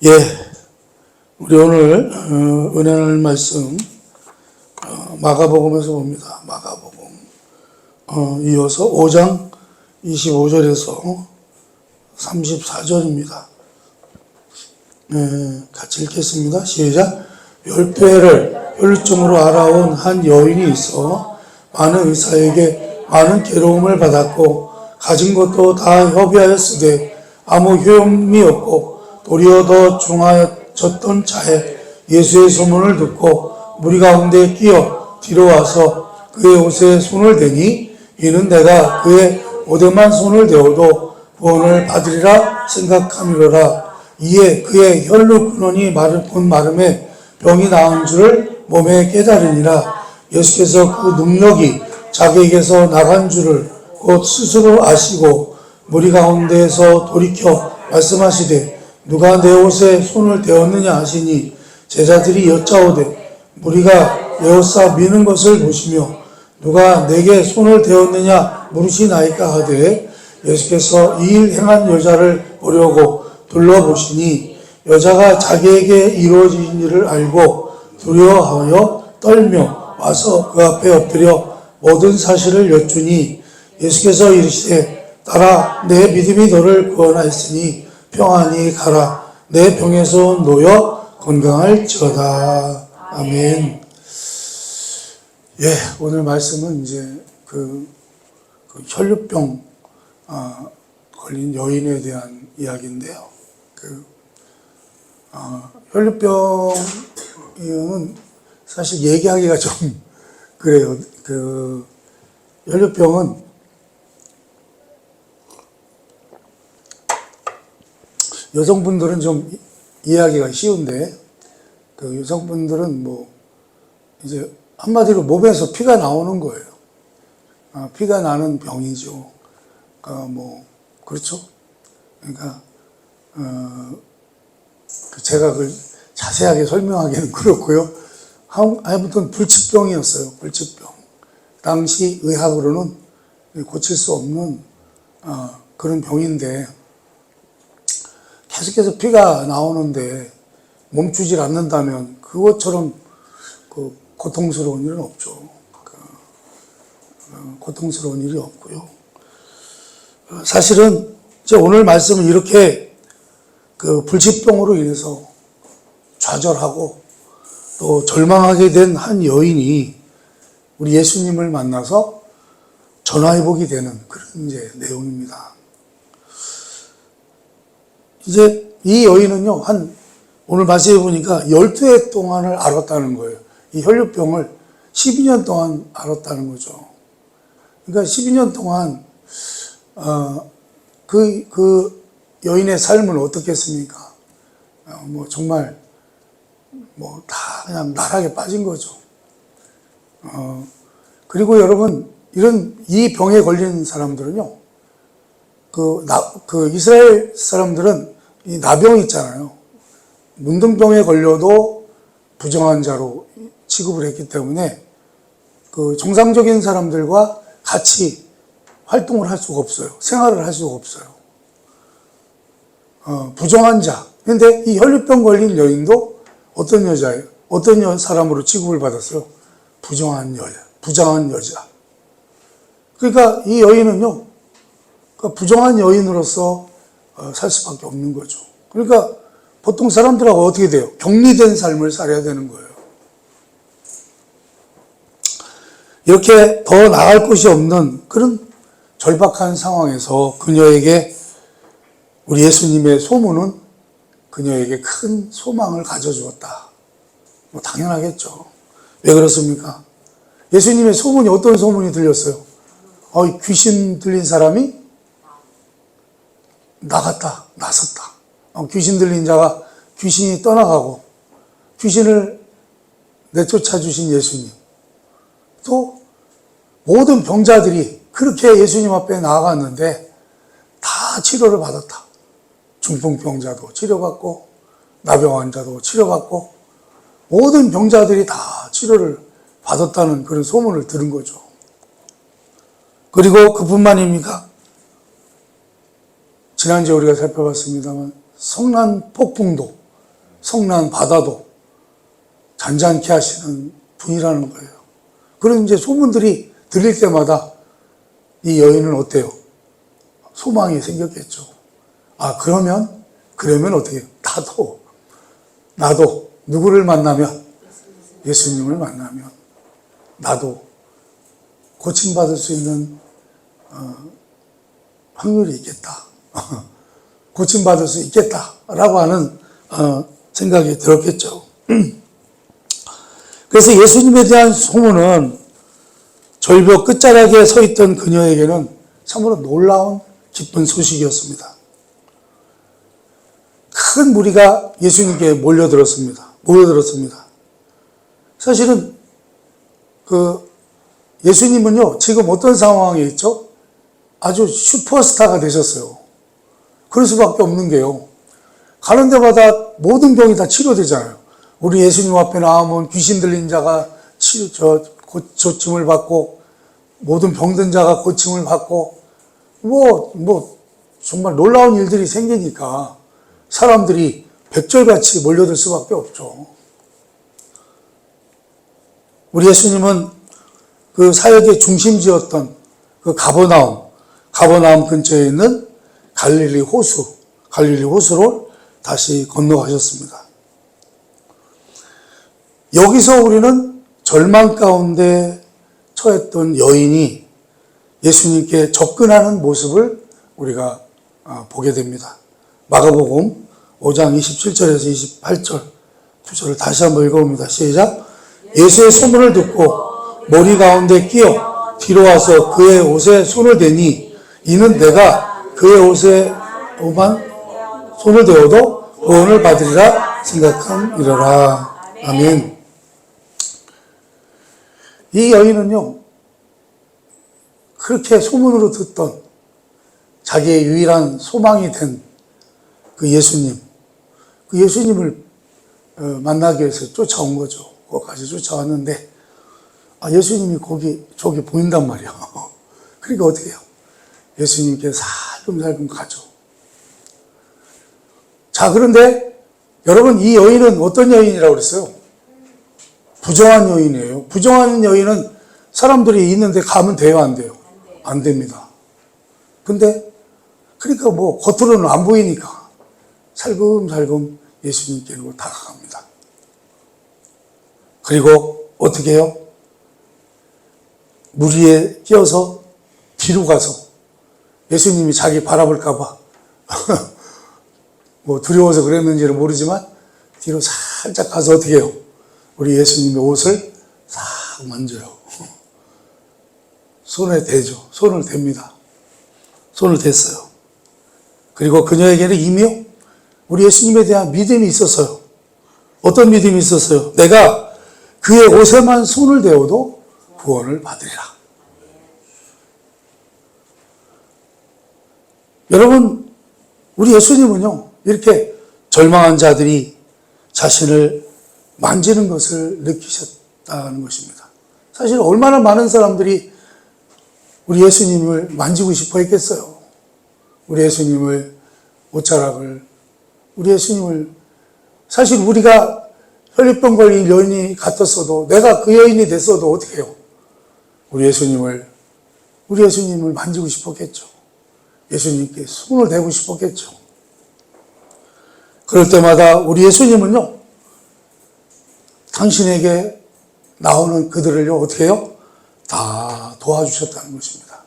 예, 우리 오늘 은혜 나눌 말씀 마가복음에서 봅니다. 마가복음 이어서 5장 25절에서 34절입니다. 같이 읽겠습니다. 시작. 열배를 혈루증으로 알아온 한 여인이 있어 많은 의사에게 많은 괴로움을 받았고 가진 것도 다 협의하였으되 아무 효험이 없고 도리어 더 중하여졌던 자에 예수의 소문을 듣고 무리 가운데 끼어 뒤로 와서 그의 옷에 손을 대니 이는 내가 그의 옷에만 손을 대어도 구원을 받으리라 생각함이로라. 이에 그의 혈루 근원이 곧 마름에 병이 나은 줄을 몸에 깨달으니라. 예수께서 그 능력이 자기에게서 나간 줄을 곧 스스로 아시고 무리 가운데에서 돌이켜 말씀하시되 누가 내 옷에 손을 대었느냐 하시니 제자들이 여짜오되 무리가 내 옷사 미는 것을 보시며 누가 내게 손을 대었느냐 물으시나이까 하되 예수께서 이 일 행한 여자를 보려고 둘러보시니 여자가 자기에게 이루어진 일을 알고 두려워하여 떨며 와서 그 앞에 엎드려 모든 사실을 여쭈니 예수께서 이르시되 따라 내 믿음이 너를 구원하였으니 평안히 가라. 내 병에서 놓여 건강할지어다. 아멘. 예, 오늘 말씀은 이제 그 혈루병 걸린 여인에 대한 이야기인데요. 혈루병은 사실 얘기하기가 좀 그래요. 혈루병은 여성분들은 좀 이해하기가 쉬운데, 여성분들은 이제 한마디로 몸에서 피가 나오는 거예요. 피가 나는 병이죠. 그렇죠? 그러니까, 제가 그걸 자세하게 설명하기는 그렇고요. 아무튼 불치병이었어요. 불치병. 당시 의학으로는 고칠 수 없는, 그런 병인데, 계속해서 피가 나오는데 멈추질 않는다면 그것처럼 고통스러운 일은 없죠. 고통스러운 일이 없고요. 사실은 이제 오늘 말씀은 이렇게 불치병으로 인해서 좌절하고 또 절망하게 된 한 여인이 우리 예수님을 만나서 전화위복이 되는 그런 이제 내용입니다. 이제 이 여인은요, 오늘 말씀해 보니까 12해 동안을 앓았다는 거예요. 이 혈루병을 12년 동안 앓았다는 거죠. 그러니까 12년 동안, 그 여인의 삶은 어떻겠습니까? 정말, 다 그냥 나락에 빠진 거죠. 그리고 여러분, 이 병에 걸린 사람들은요, 이스라엘 사람들은 이 나병 있잖아요. 문둥병에 걸려도 부정한 자로 취급을 했기 때문에 정상적인 사람들과 같이 활동을 할 수가 없어요. 생활을 할 수가 없어요. 부정한 자. 근데 이 혈루병 걸린 여인도 어떤 여자예요? 어떤 사람으로 취급을 받았어요? 부정한 여자. 그러니까 이 여인은요, 부정한 여인으로서 살 수밖에 없는 거죠. 그러니까 보통 사람들하고 어떻게 돼요? 격리된 삶을 살아야 되는 거예요. 이렇게 더 나갈 곳이 없는 그런 절박한 상황에서 그녀에게 우리 예수님의 소문은 그녀에게 큰 소망을 가져주었다. 당연하겠죠. 왜 그렇습니까? 예수님의 소문이 어떤 소문이 들렸어요? 귀신 들린 사람이 나섰다. 귀신 들린 자가 귀신이 떠나가고 귀신을 내쫓아 주신 예수님. 또 모든 병자들이 그렇게 예수님 앞에 나아갔는데 다 치료를 받았다. 중풍병자도 치료받고 나병 환자도 치료받고 모든 병자들이 다 치료를 받았다는 그런 소문을 들은 거죠. 그리고 그뿐만입니까? 지난주에 우리가 살펴봤습니다만 성난 폭풍도 성난 바다도 잔잔케 하시는 분이라는 거예요. 그런 이제 소문들이 들릴 때마다 이 여인은 어때요? 소망이 생겼겠죠. 아, 그러면 어떻게 해요? 나도 누구를 만나면, 예수님을 만나면 나도 고침받을 수 있는 확률이 있겠다. 고침받을 수 있겠다라고 하는 생각이 들었겠죠. 그래서 예수님에 대한 소문은 절벽 끝자락에 서 있던 그녀에게는 참으로 놀라운 기쁜 소식이었습니다. 큰 무리가 예수님께 모여들었습니다. 사실은 예수님은요, 지금 어떤 상황에 있죠? 아주 슈퍼스타가 되셨어요. 그럴 수밖에 없는 게요, 가는 데마다 모든 병이 다 치료되잖아요. 우리 예수님 앞에 나오면 귀신 들린 자가 고침을 받고, 모든 병든 자가 고침을 받고, 정말 놀라운 일들이 생기니까 사람들이 백절같이 몰려들 수밖에 없죠. 우리 예수님은 그 사역의 중심지였던 그 가버나움 근처에 있는 갈릴리 호수로 다시 건너가셨습니다. 여기서 우리는 절망 가운데 처했던 여인이 예수님께 접근하는 모습을 우리가 보게 됩니다. 마가복음 5장 27절에서 28절 두 절을 다시 한번 읽어봅니다. 시작. 예수의 소문을 듣고 머리 가운데 끼어 뒤로 와서 그의 옷에 손을 대니 이는 내가 그의 옷에 오만 손을 대어도 구원을 받으리라 생각함이러라. 아멘. 이 여인은요, 그렇게 소문으로 듣던 자기의 유일한 소망이 된 그 예수님을 만나기 위해서 쫓아온 거죠. 거기까지 쫓아왔는데, 예수님이 저기 보인단 말이에요. 그러니까 어떻게 해요? 예수님께 살금살금 가죠. 자, 그런데 여러분, 이 여인은 어떤 여인이라고 그랬어요? 부정한 여인이에요. 부정한 여인은 사람들이 있는데 가면 돼요, 안 돼요? 안 됩니다. 근데 그러니까 겉으로는 안 보이니까 살금살금 예수님께로 다가갑니다. 그리고 어떻게 해요? 무리에 끼어서 뒤로 가서 예수님이 자기 바라볼까봐 두려워서 그랬는지는 모르지만 뒤로 살짝 가서 어떻게 해요? 우리 예수님의 옷을 싹 만져요. 손에 대죠. 손을 댑니다. 손을 댔어요. 그리고 그녀에게는 이미요, 우리 예수님에 대한 믿음이 있었어요. 어떤 믿음이 있었어요? 내가 그의 옷에만 손을 대어도 구원을 받으리라. 여러분, 우리 예수님은요, 이렇게 절망한 자들이 자신을 만지는 것을 느끼셨다는 것입니다. 사실 얼마나 많은 사람들이 우리 예수님을 만지고 싶어 했겠어요. 우리 예수님을, 옷자락을, 우리 예수님을, 사실 우리가 혈류병 걸린 여인이 같았어도, 내가 그 여인이 됐어도 어떻게 해요? 우리 예수님을 만지고 싶었겠죠. 예수님께 손을 대고 싶었겠죠. 그럴 때마다 우리 예수님은요, 당신에게 나오는 그들을요, 어떻게 해요? 다 도와주셨다는 것입니다.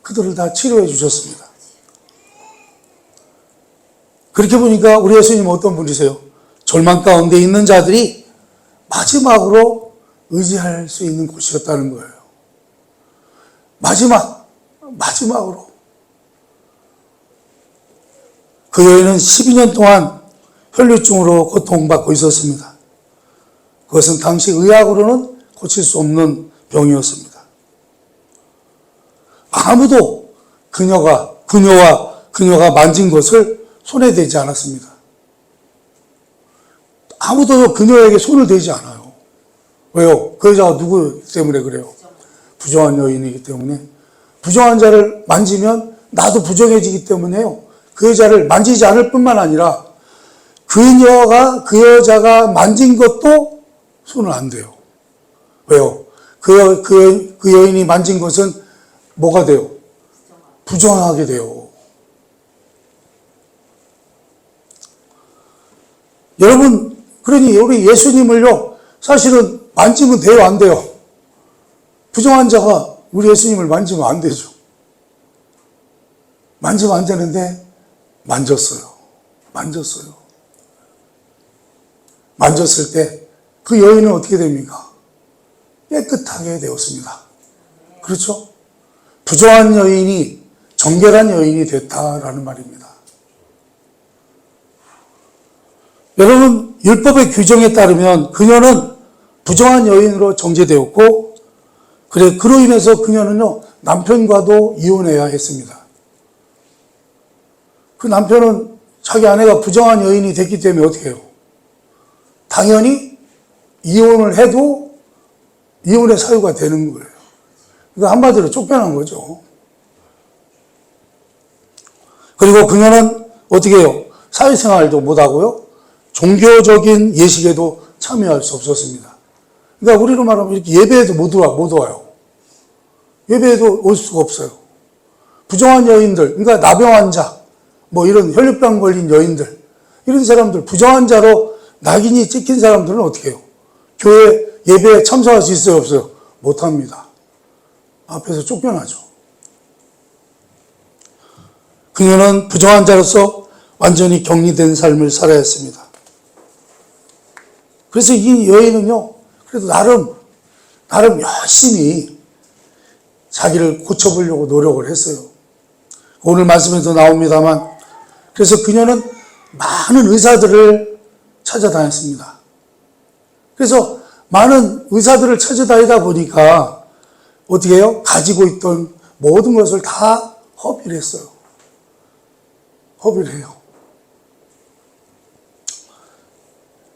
그들을 다 치료해 주셨습니다. 그렇게 보니까 우리 예수님은 어떤 분이세요? 절망 가운데 있는 자들이 마지막으로 의지할 수 있는 곳이었다는 거예요. 마지막으로. 그 여인은 12년 동안 혈류증으로 고통받고 있었습니다. 그것은 당시 의학으로는 고칠 수 없는 병이었습니다. 아무도 그녀가 만진 것을 손에 대지 않았습니다. 아무도 그녀에게 손을 대지 않아요. 왜요? 그 여자가 누구 때문에 그래요? 부정한 여인이기 때문에. 부정한 자를 만지면 나도 부정해지기 때문에요. 그 여자를 만지지 않을 뿐만 아니라 그 여자가 만진 것도 손은 안 돼요. 왜요? 그 여인이 만진 것은 뭐가 돼요? 부정하게 돼요. 여러분, 그러니 우리 예수님을요, 사실은 만지면 돼요, 안 돼요? 부정한 자가 우리 예수님을 만지면 안 되죠. 만지면 안 되는데, 만졌어요. 만졌을 때, 그 여인은 어떻게 됩니까? 깨끗하게 되었습니다. 그렇죠? 부정한 여인이 정결한 여인이 됐다라는 말입니다. 여러분, 율법의 규정에 따르면 그녀는 부정한 여인으로 정죄되었고, 그로 인해서 그녀는요, 남편과도 이혼해야 했습니다. 그 남편은 자기 아내가 부정한 여인이 됐기 때문에 어떻게 해요? 당연히 이혼을 해도 이혼의 사유가 되는 거예요. 그러니까 한마디로 쫓겨난 거죠. 그리고 그녀는 어떻게 해요? 사회생활도 못하고요. 종교적인 예식에도 참여할 수 없었습니다. 그러니까 우리로 말하면 이렇게 예배에도 못 와요. 예배에도 올 수가 없어요. 부정한 여인들, 그러니까 나병 환자, 이런 혈류병 걸린 여인들, 이런 사람들, 부정한 자로 낙인이 찍힌 사람들은 어떻게 해요? 교회 예배에 참석할 수 있어요, 없어요? 못합니다. 앞에서 쫓겨나죠. 그녀는 부정한 자로서 완전히 격리된 삶을 살아야 했습니다. 그래서 이 여인은요, 그래도 나름 열심히 자기를 고쳐보려고 노력을 했어요. 오늘 말씀에도 나옵니다만, 그래서 그녀는 많은 의사들을 찾아다녔습니다. 그래서 많은 의사들을 찾아다니다 보니까 어떻게 해요? 가지고 있던 모든 것을 다 허비를 했어요. 허비를 해요.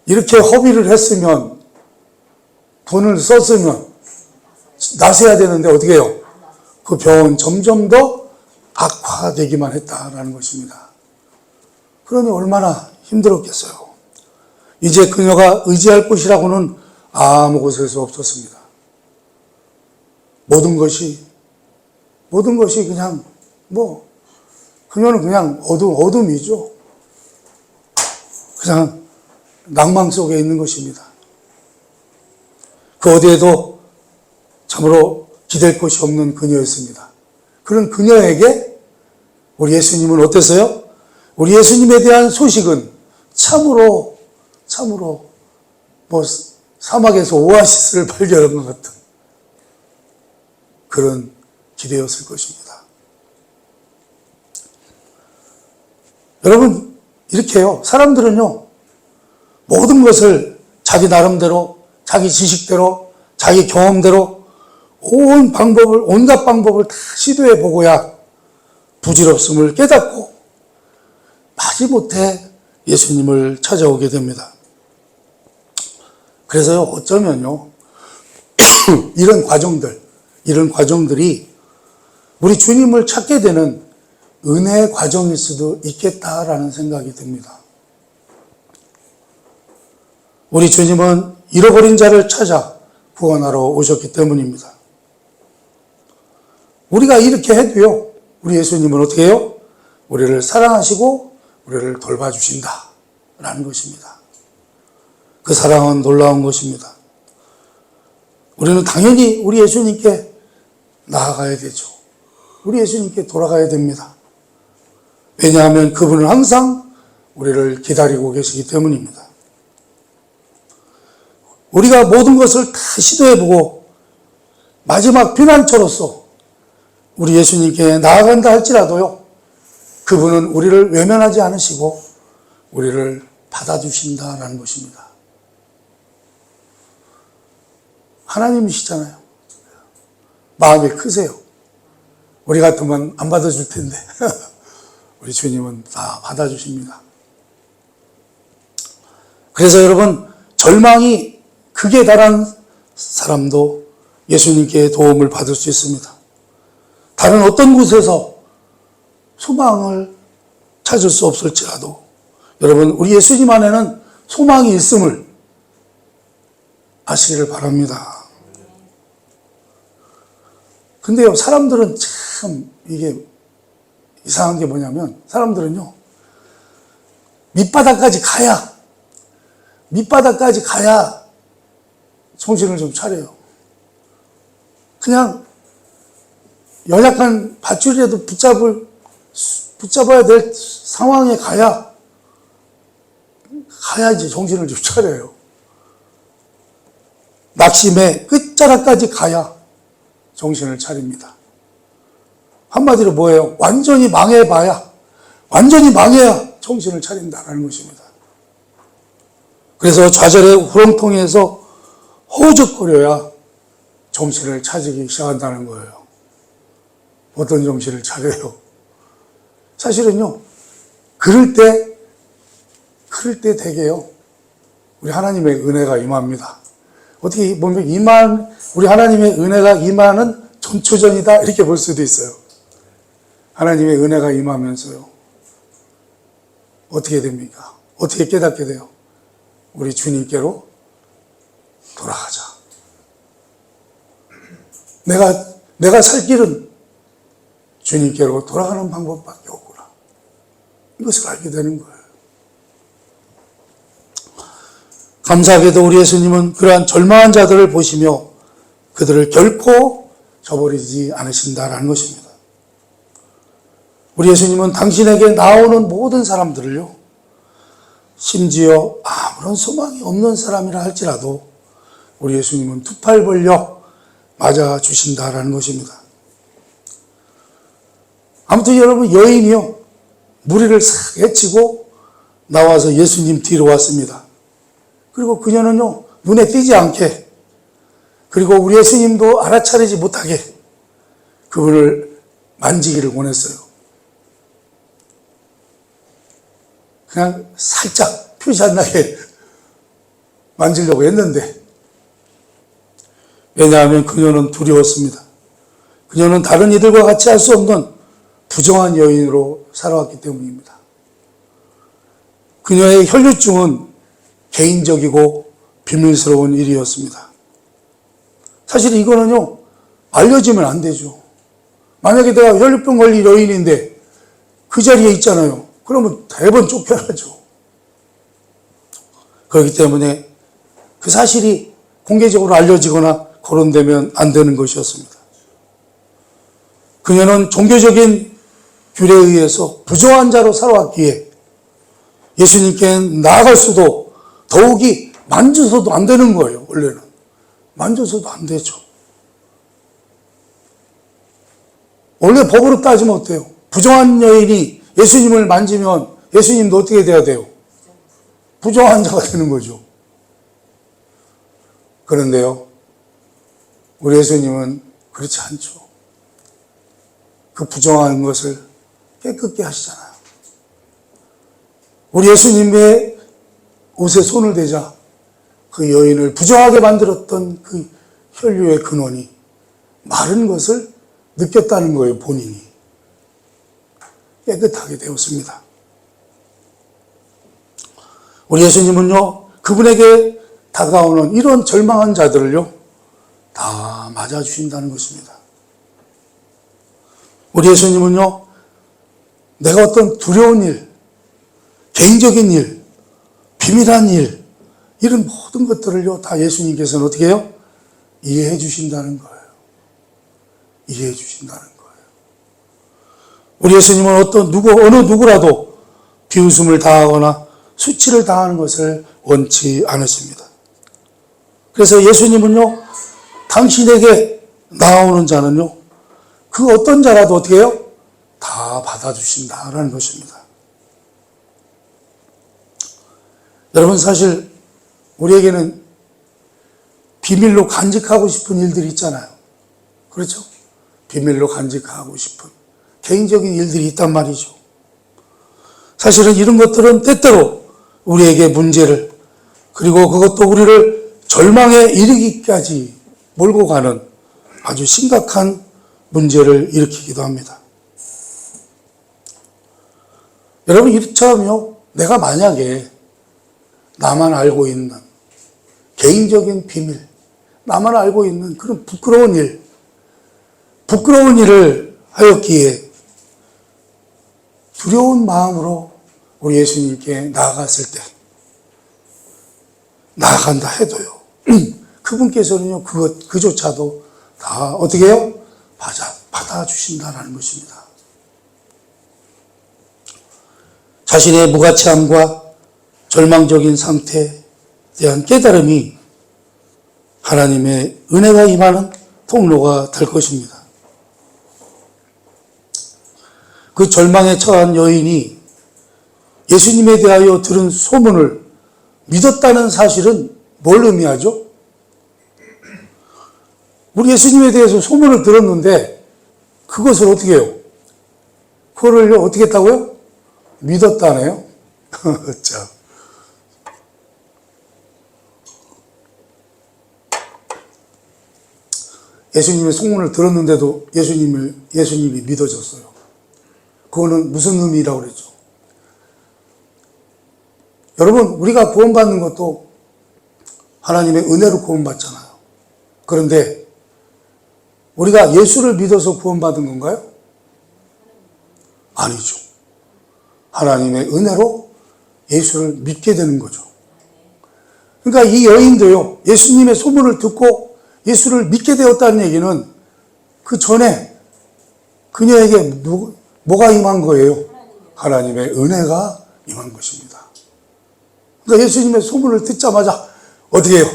이렇게 허비를 했으면, 돈을 썼으면 나서야 되는데 어떻게 해요? 그 병은 점점 더 악화되기만 했다라는 것입니다. 그러니 얼마나 힘들었겠어요. 이제 그녀가 의지할 곳이라고는 아무 곳에서 없었습니다. 모든 것이 그냥 그녀는 그냥 어둠이죠. 그냥 낭망 속에 있는 것입니다. 그 어디에도 참으로 기댈 곳이 없는 그녀였습니다. 그런 그녀에게 우리 예수님은 어땠어요? 우리 예수님에 대한 소식은 참으로 사막에서 오아시스를 발견한 것 같은 그런 기대였을 것입니다. 여러분, 이렇게 해요. 사람들은요, 모든 것을 자기 나름대로, 자기 지식대로, 자기 경험대로 온갖 방법을 다 시도해 보고야 부질없음을 깨닫고 마지못해 예수님을 찾아오게 됩니다. 그래서요, 어쩌면요, 이런 과정들이 우리 주님을 찾게 되는 은혜의 과정일 수도 있겠다라는 생각이 듭니다. 우리 주님은 잃어버린 자를 찾아 구원하러 오셨기 때문입니다. 우리가 이렇게 해도요, 우리 예수님은 어떻게 해요? 우리를 사랑하시고 우리를 돌봐주신다 라는 것입니다. 그 사랑은 놀라운 것입니다. 우리는 당연히 우리 예수님께 나아가야 되죠. 우리 예수님께 돌아가야 됩니다. 왜냐하면 그분은 항상 우리를 기다리고 계시기 때문입니다. 우리가 모든 것을 다 시도해보고 마지막 피난처로서 우리 예수님께 나아간다 할지라도요, 그분은 우리를 외면하지 않으시고 우리를 받아주신다라는 것입니다. 하나님이시잖아요. 마음이 크세요. 우리 같으면 안 받아줄 텐데 우리 주님은 다 받아주십니다. 그래서 여러분, 절망이 극에 달한 사람도 예수님께 도움을 받을 수 있습니다. 다른 어떤 곳에서 소망을 찾을 수 없을지라도 여러분, 우리 예수님 안에는 소망이 있음을 아시기를 바랍니다. 근데요, 사람들은 참 이게 이상한 게 뭐냐면, 사람들은요, 밑바닥까지 가야 정신을 좀 차려요. 그냥 연약한 밧줄이라도 붙잡아야 될 상황에 가야 이제 정신을 좀 차려요. 낙심의 끝자락까지 가야 정신을 차립니다. 한마디로 뭐예요? 완전히 망해야 정신을 차린다는 것입니다. 그래서 좌절의 후렁텅이에서 허우적거려야 정신을 차리기 시작한다는 거예요. 어떤 정신을 차려요? 사실은요, 그럴 때 되게요, 우리 하나님의 은혜가 임합니다. 어떻게 보면 우리 하나님의 은혜가 임하는 전초전이다, 이렇게 볼 수도 있어요. 하나님의 은혜가 임하면서요, 어떻게 됩니까? 어떻게 깨닫게 돼요? 우리 주님께로 돌아가자. 내가 살 길은 주님께로 돌아가는 방법밖에 없구나. 이것을 알게 되는 거예요. 감사하게도 우리 예수님은 그러한 절망한 자들을 보시며 그들을 결코 저버리지 않으신다라는 것입니다. 우리 예수님은 당신에게 나오는 모든 사람들을요, 심지어 아무런 소망이 없는 사람이라 할지라도 우리 예수님은 두 팔 벌려 맞아주신다라는 것입니다. 아무튼 여러분, 여인이요, 무리를 싹 헤치고 나와서 예수님 뒤로 왔습니다. 그리고 그녀는요, 눈에 띄지 않게, 그리고 우리 예수님도 알아차리지 못하게 그분을 만지기를 원했어요. 그냥 살짝 표시 안 나게 만지려고 했는데, 왜냐하면 그녀는 두려웠습니다. 그녀는 다른 이들과 같이 할 수 없는 부정한 여인으로 살아왔기 때문입니다. 그녀의 혈류증은 개인적이고 비밀스러운 일이었습니다. 사실 이거는요, 알려지면 안 되죠. 만약에 내가 혈류병 걸린 여인인데 그 자리에 있잖아요. 그러면 대번 쫓겨나죠. 그렇기 때문에 그 사실이 공개적으로 알려지거나 거론되면 안 되는 것이었습니다. 그녀는 종교적인 규례에 의해서 부정한 자로 살아왔기에 예수님께 나아갈 수도, 더욱이 만져서도 안 되는 거예요. 원래는 만져서도 안 되죠. 원래 법으로 따지면 어때요? 부정한 여인이 예수님을 만지면 예수님도 어떻게 돼야 돼요? 부정한 자가 되는 거죠. 그런데요, 우리 예수님은 그렇지 않죠. 그 부정한 것을 깨끗게 하시잖아요. 우리 예수님의 옷에 손을 대자 그 여인을 부정하게 만들었던 그 혈류의 근원이 마른 것을 느꼈다는 거예요. 본인이 깨끗하게 되었습니다. 우리 예수님은요, 그분에게 다가오는 이런 절망한 자들을요, 다 맞아주신다는 것입니다. 우리 예수님은요, 내가 어떤 두려운 일, 개인적인 일, 비밀한 일, 이런 모든 것들을요, 다 예수님께서는 어떻게 해요? 이해해 주신다는 거예요. 이해해 주신다는 거예요. 우리 예수님은 어느 누구라도 비웃음을 당하거나 수치를 당하는 것을 원치 않으십니다. 그래서 예수님은요, 당신에게 나오는 자는요, 그 어떤 자라도 어떻게 해요? 다 받아주신다라는 것입니다. 여러분, 사실 우리에게는 비밀로 간직하고 싶은 일들이 있잖아요. 그렇죠? 비밀로 간직하고 싶은 개인적인 일들이 있단 말이죠. 사실은 이런 것들은 때때로 우리에게 문제를, 그리고 그것도 우리를 절망에 이르기까지 몰고 가는 아주 심각한 문제를 일으키기도 합니다. 여러분, 이처럼요, 내가 만약에 나만 알고 있는 개인적인 비밀, 나만 알고 있는 그런 부끄러운 일을 하였기에 두려운 마음으로 우리 예수님께 나아갔을 때, 나아간다 해도요, 그분께서는요, 그조차도 다 어떻게 해요? 받아주신다는 것입니다. 자신의 무가치함과 절망적인 상태에 대한 깨달음이 하나님의 은혜가 임하는 통로가 될 것입니다. 그 절망에 처한 여인이 예수님에 대하여 들은 소문을 믿었다는 사실은 뭘 의미하죠? 우리 예수님에 대해서 소문을 들었는데 그것을 어떻게 해요? 그거를 어떻게 했다고요? 믿었다네요. 자, 예수님의 소문을 들었는데도 예수님이 믿어졌어요. 그거는 무슨 의미라고 그랬죠? 여러분, 우리가 구원받는 것도 하나님의 은혜로 구원받잖아요. 그런데 우리가 예수를 믿어서 구원받은 건가요? 아니죠. 하나님의 은혜로 예수를 믿게 되는 거죠. 그러니까 이 여인도요, 예수님의 소문을 듣고 예수를 믿게 되었다는 얘기는 그 전에 그녀에게 뭐가 임한 거예요? 하나님의 은혜가 임한 것입니다. 그러니까 예수님의 소문을 듣자마자 어떻게 해요?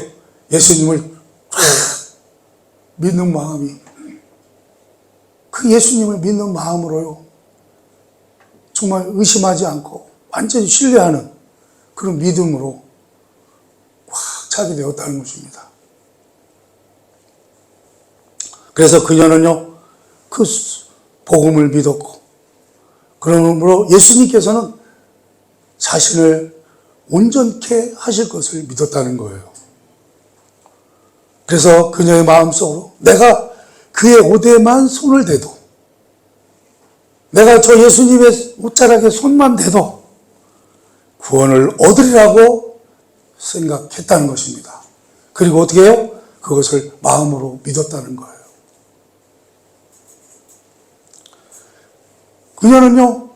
예수님을 믿는 마음이, 그 예수님을 믿는 마음으로요, 정말 의심하지 않고 완전히 신뢰하는 그런 믿음으로 꽉 차게 되었다는 것입니다. 그래서 그녀는요, 그 복음을 믿었고, 그러므로 예수님께서는 자신을 온전케 하실 것을 믿었다는 거예요. 그래서 그녀의 마음속으로 내가 그의 옷에만 손을 대도, 내가 저 예수님의 옷자락에 손만 대도 구원을 얻으리라고 생각했다는 것입니다. 그리고 어떻게 해요? 그것을 마음으로 믿었다는 거예요. 그녀는요,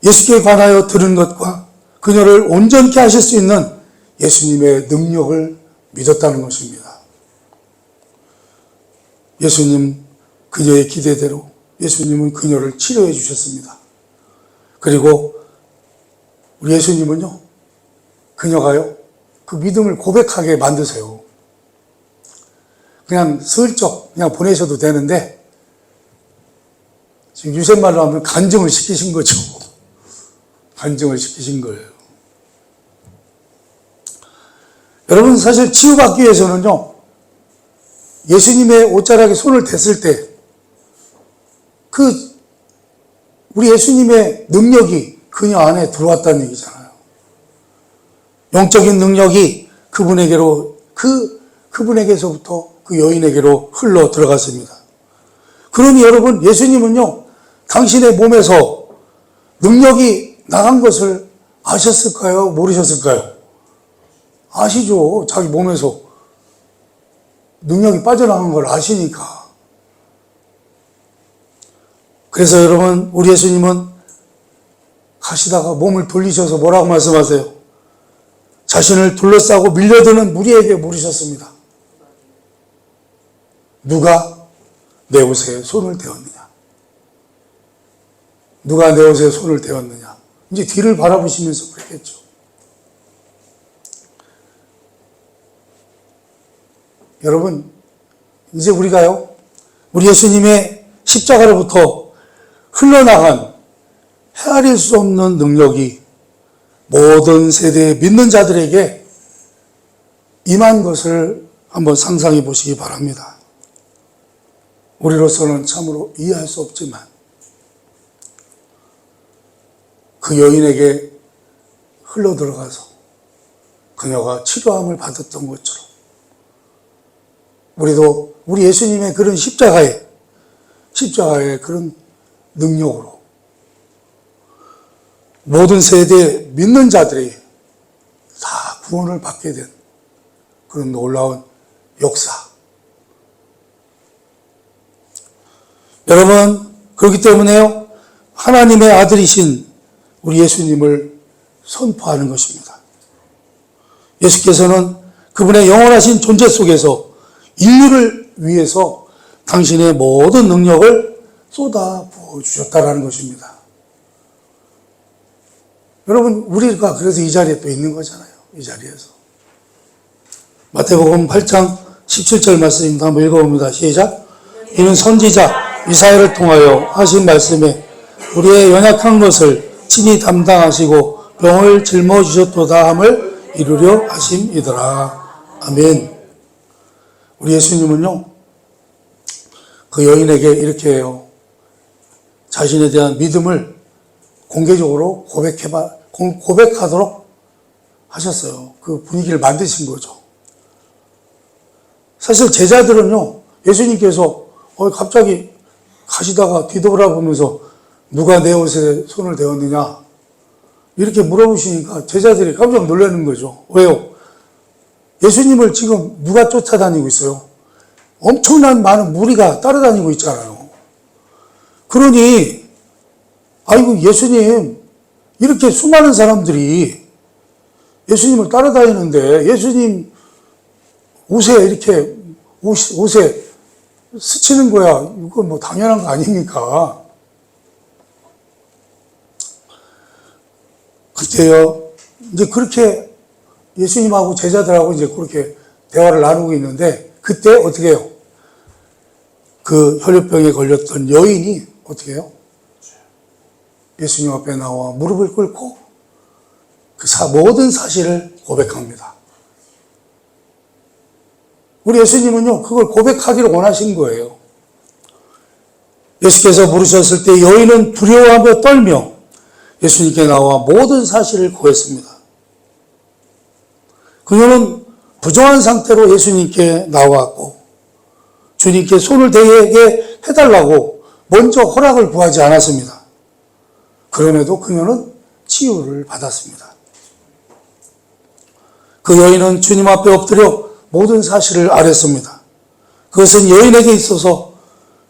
예수께 관하여 들은 것과 그녀를 온전케 하실 수 있는 예수님의 능력을 믿었다는 것입니다. 예수님, 그녀의 기대대로 예수님은 그녀를 치료해 주셨습니다. 그리고 우리 예수님은요, 그녀가요, 그 믿음을 고백하게 만드세요. 그냥 슬쩍 그냥 보내셔도 되는데, 지금 유생말로 하면 간증을 시키신 거죠. 간증을 시키신 거예요. 여러분, 사실 치유받기 위해서는요, 예수님의 옷자락에 손을 댔을 때, 우리 예수님의 능력이 그녀 안에 들어왔다는 얘기잖아요. 영적인 능력이 그분에게서부터 그 여인에게로 흘러 들어갔습니다. 그러니 여러분, 예수님은요, 당신의 몸에서 능력이 나간 것을 아셨을까요? 모르셨을까요? 아시죠. 자기 몸에서 능력이 빠져나간 걸 아시니까. 그래서 여러분, 우리 예수님은 가시다가 몸을 돌리셔서 뭐라고 말씀하세요? 자신을 둘러싸고 밀려드는 무리에게 물으셨습니다. 누가 내 옷에 손을 대었느냐? 누가 내 옷에 손을 대었느냐? 이제 뒤를 바라보시면서 그랬겠죠. 여러분, 이제 우리가요, 우리 예수님의 십자가로부터 흘러나간 헤아릴 수 없는 능력이 모든 세대의 믿는 자들에게 임한 것을 한번 상상해 보시기 바랍니다. 우리로서는 참으로 이해할 수 없지만 그 여인에게 흘러들어가서 그녀가 치료함을 받았던 것처럼 우리도 우리 예수님의 그런 십자가의 그런 능력으로 모든 세대 믿는 자들이 다 구원을 받게 된 그런 놀라운 역사. 여러분, 그렇기 때문에요, 하나님의 아들이신 우리 예수님을 선포하는 것입니다. 예수께서는 그분의 영원하신 존재 속에서 인류를 위해서 당신의 모든 능력을 쏟아 부어주셨다라는 것입니다. 여러분, 우리가 그래서 이 자리에 또 있는 거잖아요. 이 자리에서. 마태복음 8장 17절 말씀입니다. 한번 읽어봅니다. 시작. 이는 선지자 이사야를 통하여 하신 말씀에 우리의 연약한 것을 친히 담당하시고 병을 짊어지셨도다 함을 이루려 하심이더라. 아멘. 우리 예수님은요, 그 여인에게 이렇게 해요. 자신에 대한 믿음을 공개적으로 고백하도록 하셨어요. 그 분위기를 만드신 거죠. 사실 제자들은요, 예수님께서 갑자기 가시다가 뒤돌아보면서 누가 내 옷에 손을 대었느냐 이렇게 물어보시니까 제자들이 깜짝 놀라는 거죠. 왜요? 예수님을 지금 누가 쫓아다니고 있어요? 엄청난 많은 무리가 따라다니고 있잖아요. 그러니 아이고, 예수님, 이렇게 수많은 사람들이 예수님을 따라다니는데 예수님 옷에 이렇게 옷에 스치는 거야. 이건 뭐 당연한 거 아닙니까? 그때요, 이제 그렇게 예수님하고 제자들하고 이제 그렇게 대화를 나누고 있는데, 그때 어떻게 해요? 그 혈류병에 걸렸던 여인이 어떻게 해요? 예수님 앞에 나와 무릎을 꿇고 그 모든 사실을 고백합니다. 우리 예수님은요, 그걸 고백하기를 원하신 거예요. 예수께서 물으셨을 때 여인은 두려워하며 떨며 예수님께 나와 모든 사실을 고했습니다. 그녀는 부정한 상태로 예수님께 나왔고 주님께 손을 대게 해달라고 먼저 허락을 구하지 않았습니다. 그럼에도 그녀는 치유를 받았습니다. 그 여인은 주님 앞에 엎드려 모든 사실을 아뢰습니다. 그것은 여인에게 있어서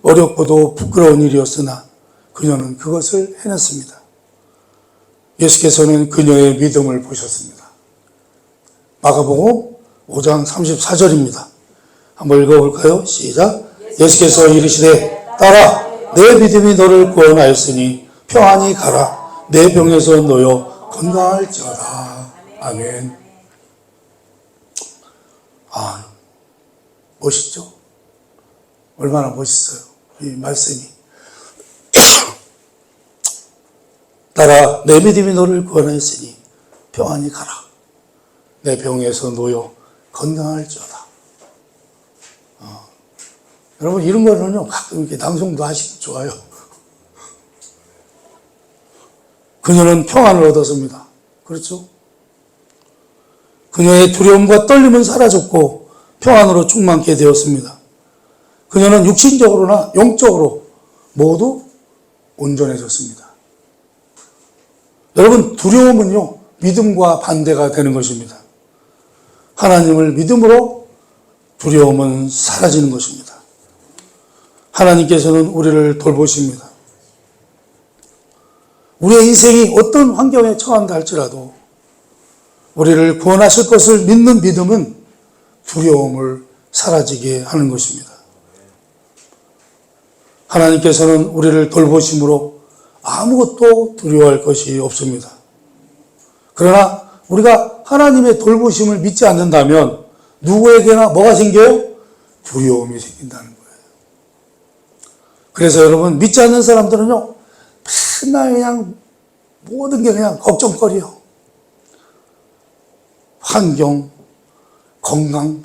어렵고도 부끄러운 일이었으나 그녀는 그것을 해냈습니다. 예수께서는 그녀의 믿음을 보셨습니다. 마가복음 5장 34절입니다. 한번 읽어볼까요? 시작. 예수께서 이르시되 딸아, 내 믿음이 너를 구원하였으니 평안히 가라. 내 병에서 놓여 건강할지어다. 아멘. 멋있죠? 얼마나 멋있어요, 이 말씀이. 딸아, 내 믿음이 너를 구원하였으니 평안히 가라. 내 병에서 놓여 건강할지어다. 여러분, 이런 거는요, 가끔 이렇게 낭송도 하시면 좋아요. 그녀는 평안을 얻었습니다. 그렇죠? 그녀의 두려움과 떨림은 사라졌고 평안으로 충만케 되었습니다. 그녀는 육신적으로나 영적으로 모두 온전해졌습니다. 여러분, 두려움은요, 믿음과 반대가 되는 것입니다. 하나님을 믿음으로 두려움은 사라지는 것입니다. 하나님께서는 우리를 돌보십니다. 우리의 인생이 어떤 환경에 처한다 할지라도 우리를 구원하실 것을 믿는 믿음은 두려움을 사라지게 하는 것입니다. 하나님께서는 우리를 돌보심으로 아무것도 두려워할 것이 없습니다. 그러나 우리가 하나님의 돌보심을 믿지 않는다면 누구에게나 뭐가 생겨요? 두려움이 생긴다는 거예요. 그래서 여러분, 믿지 않는 사람들은요, 맨날 그냥 모든 게 그냥 걱정거리요. 환경, 건강이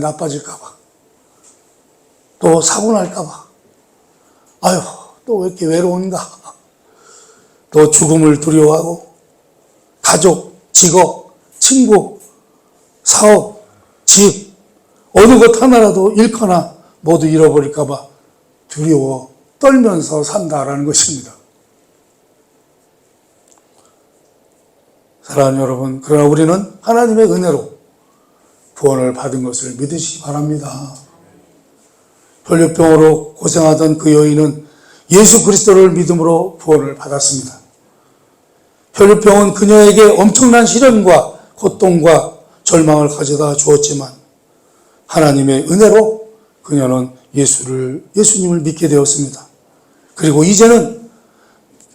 나빠질까봐, 또 사고 날까봐, 아유, 또 왜 이렇게 외로운가, 또 죽음을 두려워하고, 가족, 직업, 친구, 사업, 집, 어느 것 하나라도 잃거나 모두 잃어버릴까봐 두려워 떨면서 산다라는 것입니다. 사랑하는 여러분, 그러나 우리는 하나님의 은혜로 구원을 받은 것을 믿으시기 바랍니다. 혈류병으로 고생하던 그 여인은 예수 그리스도를 믿음으로 구원을 받았습니다. 혈류병은 그녀에게 엄청난 시련과 고통과 절망을 가져다 주었지만 하나님의 은혜로 그녀는 예수님을 믿게 되었습니다. 그리고 이제는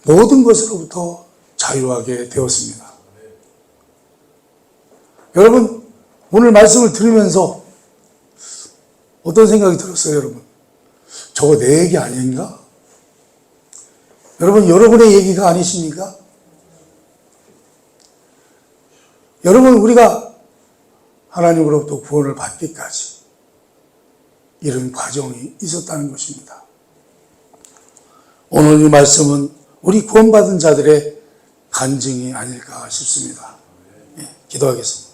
모든 것으로부터 자유하게 되었습니다. 여러분, 오늘 말씀을 들으면서 어떤 생각이 들었어요, 여러분? 저거 내 얘기 아닌가? 여러분, 여러분의 얘기가 아니십니까? 여러분, 우리가 하나님으로부터 구원을 받기까지 이런 과정이 있었다는 것입니다. 오늘 이 말씀은 우리 구원받은 자들의 간증이 아닐까 싶습니다. 기도하겠습니다.